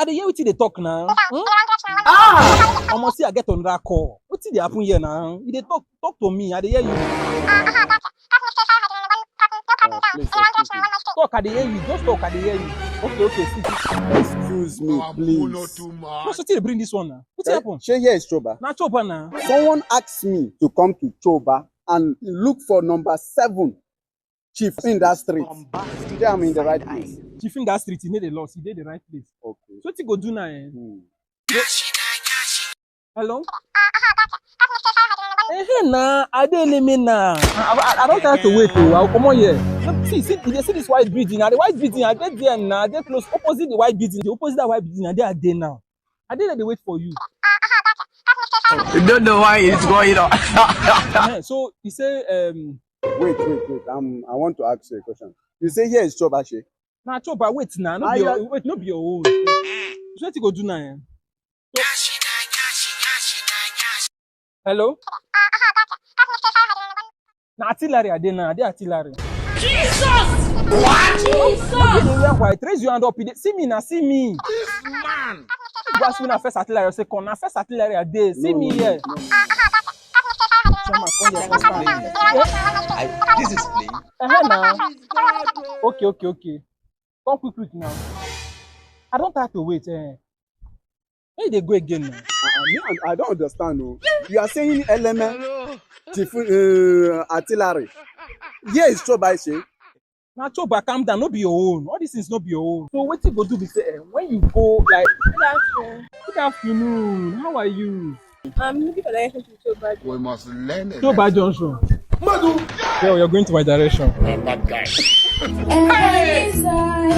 I dey hear wetin they talk now. Almost see I get on that call. Wetin dey happen here now? You dey talk to me. I dey hear you. Please, Talk, I dey hear you. Just talk, I dey hear you. Okay. excuse me, please. No, so they bring this one now. What happen? Shey here is Choba. Now Choba now. Someone asked me to come to Choba and look for number 7 chief in that street. Say I'm in the right place. Chief in that street, he made a loss. He did the right place. Okay. So what you go do now? Hello? Nah, I don't limit now. I don't have to wait. I'll come on here. See, you see this white building. Now the white building, I get there now. They're close opposite the white building. The opposite that white building, they are there now. I didn't they wait for you. You don't know why it's going on. So you say Wait. I want to ask you a question. You say here is Choba, Shey? nah, Choba, wait now. No be your own. So what you go do now? Hello? Na artillery are there now. They artillery. Jesus! What? Jesus! White. Raise your hand up. See me now. See me. This man! You ask me na first artillery. Say, come na first artillery are there. See me here. This is playing. Now. Okay. Come quick now. I don't have to wait. Hey, they go again now. I don't understand. No. You are saying element, chief, artillery. Here is Choba, Shey. Now, Choba, calm down. No be your own. All these things no be your own. So what you go do? Be say when you go like. Good afternoon. How are you? I'm looking for direction to Choba. We must learn it. Choba Junction. Yeah, you're going to my direction. I'm that guy.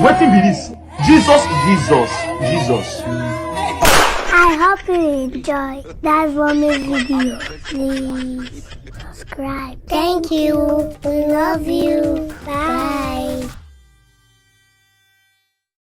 What be this? Jesus. I hope you enjoy that Romy video. Please subscribe. Thank you. We love you.